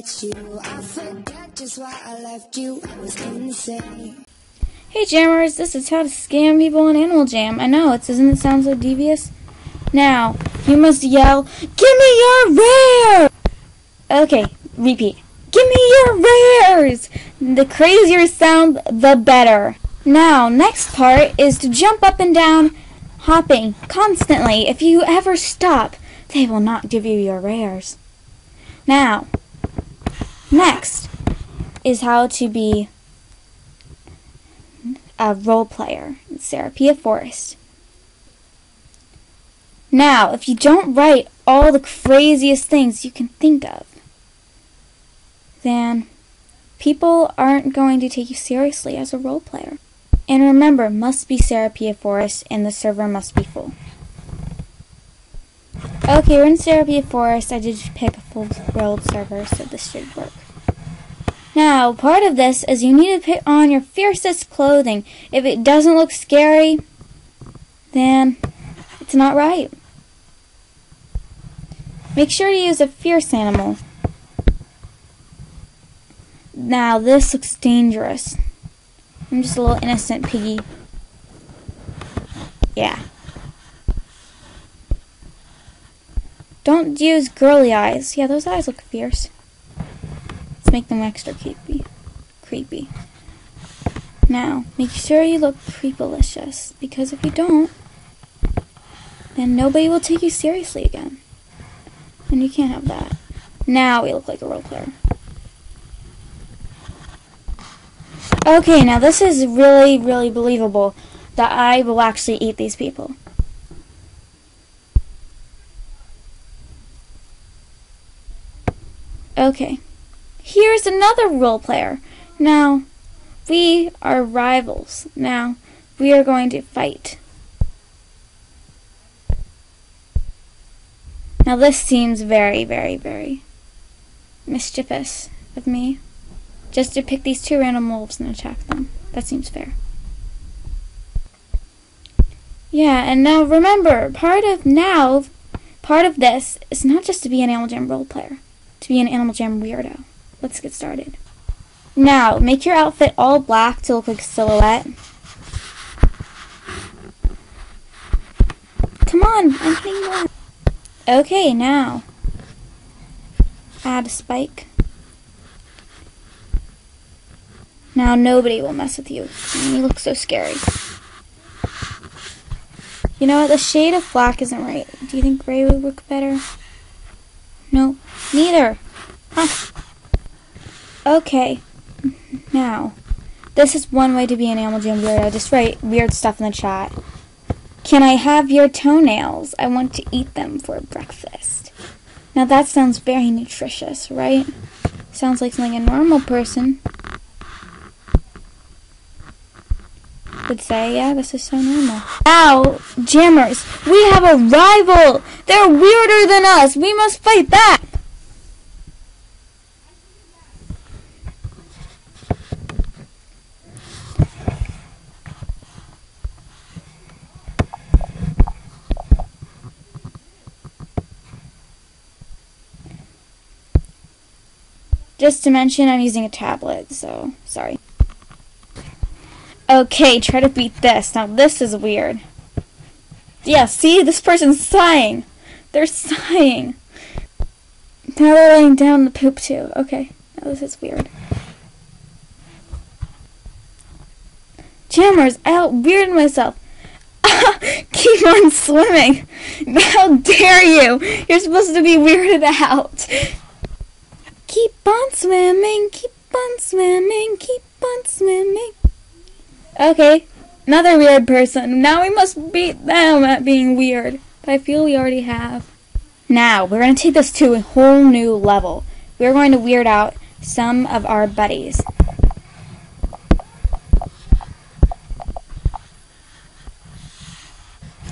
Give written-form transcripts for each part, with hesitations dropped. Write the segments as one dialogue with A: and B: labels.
A: forget you. I forget just why I left you. I was insane.
B: Hey Jammers, this is how to scam people in Animal Jam. I know, doesn't it sound so devious? Now, you must yell, "Give me your rare!" Okay, repeat. Give me your rares! The crazier sound, the better. Now, next part is to jump up and down, hopping constantly. If you ever stop, they will not give you your rares. Now, next is how to be a role player in Serapia Forest. Now, if you don't write all the craziest things you can think of, then people aren't going to take you seriously as a role player. And remember, must be Serapia Forest and the server must be full. Okay, we're in Serapia Forest. I did pick a full world server, so this should work. Now, part of this is you need to put on your fiercest clothing. If it doesn't look scary, then it's not right. Make sure to use a fierce animal. Now, this looks dangerous. I'm just a little innocent piggy. Yeah. Don't use girly eyes. Yeah, those eyes look fierce. Let's make them extra creepy. Now, make sure you look creepalicious, because if you don't, then nobody will take you seriously again. And you can't have that. Now we look like a role player. Okay, now this is really, really believable that I will actually eat these people. Okay, here's another role player. Now, we are rivals. Now, we are going to fight. Now this seems very, very, very mischievous of me. Just to pick these two random wolves and attack them. That seems fair. Yeah, and now remember, part of this is not just to be an Animal Jam role player. To be an Animal Jam weirdo. Let's get started. Now, make your outfit all black to look like a silhouette. Come on, I'm hitting one. Okay, now add a spike. Now nobody will mess with you. You look so scary. You know what? The shade of black isn't right. Do you think gray would look better? No, neither. Huh. Okay. Now, this is one way to be an Animal Jam weirdo. Just write weird stuff in the chat. Can I have your toenails? I want to eat them for breakfast. Now that sounds very nutritious, right? Sounds like something a normal person would say. Yeah, this is so normal. Now, Jammers, we have a rival! They're weirder than us! We must fight back! Just to mention, I'm using a tablet, so sorry. Okay, try to beat this. Now this is weird. Yeah, see? This person's sighing. They're sighing. Now they're laying down the poop too. Okay, now this is weird. Jammers, I out-weirded myself. Keep on swimming. How dare you? You're supposed to be weirded out. Keep on swimming, keep on swimming, keep on swimming. Okay, another weird person. Now we must beat them at being weird. But I feel we already have. Now, we're going to take this to a whole new level. We're going to weird out some of our buddies.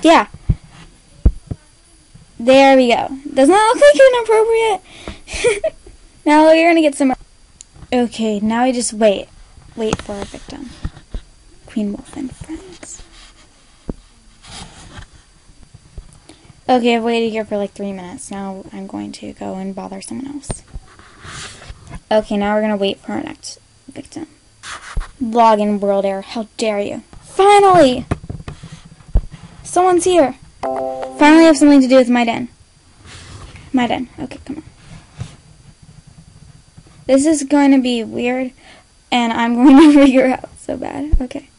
B: Yeah. There we go. Doesn't that look like inappropriate? Now we're going to get some... Okay, now we just wait. Wait for our victim. Queen Wolf and friends. Okay, I've waited here for like 3 minutes. Now I'm going to go and bother someone else. Okay, now we're gonna wait for our next victim. Login world error. How dare you? Finally! Someone's here. Finally have something to do with my den. My den. Okay, come on. This is going to be weird, and I'm going to figure out so bad. Okay.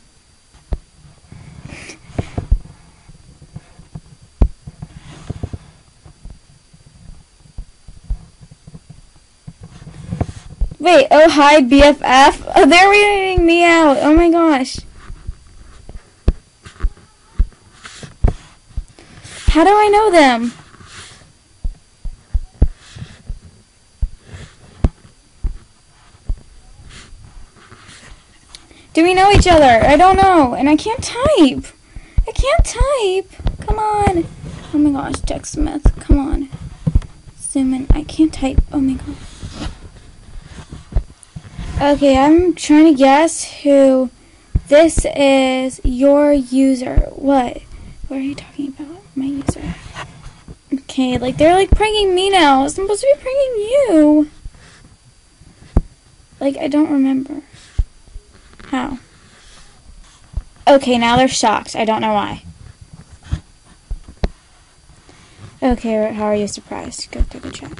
B: Wait, oh hi BFF. Oh, they're reading me out. Oh my gosh. How do I know them? Do we know each other? I don't know. And I can't type. I can't type. Come on. Oh my gosh, Jack Smith. Come on. Zoom in. I can't type. Oh my god. Okay, I'm trying to guess who this is. Your user. What? What are you talking about? My user. Okay, like they're like pranking me now. I'm supposed to be pranking you. Like I don't remember. How? Okay, now they're shocked. I don't know why. Okay, how are you surprised? Go through the chat.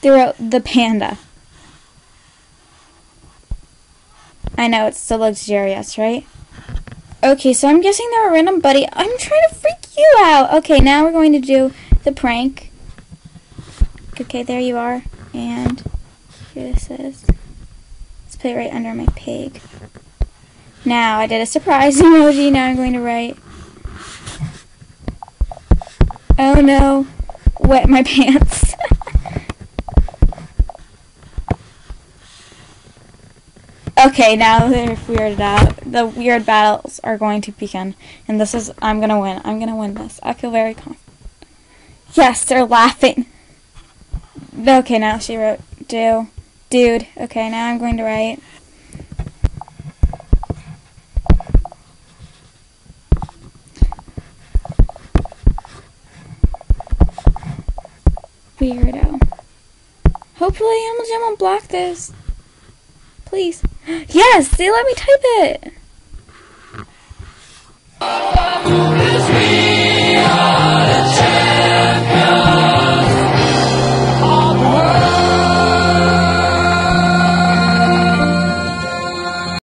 B: They wrote the panda. I know, it's so luxurious, right? Okay, so I'm guessing they're a random buddy. I'm trying to freak you out. Okay, now we're going to do the prank. Okay, there you are. And here this is. Let's put it right under my pig. Now, I did a surprise emoji. Now I'm going to write. Oh no. Wet my pants. Okay, now they're weirded out. The weird battles are going to begin. And this is, I'm going to win. I'm going to win this. I feel very confident. Yes, they're laughing. Okay, now she wrote, dude. Okay, now I'm going to write. Weirdo. Hopefully Animal Jam won't block this. Please. Yes, they let me type it.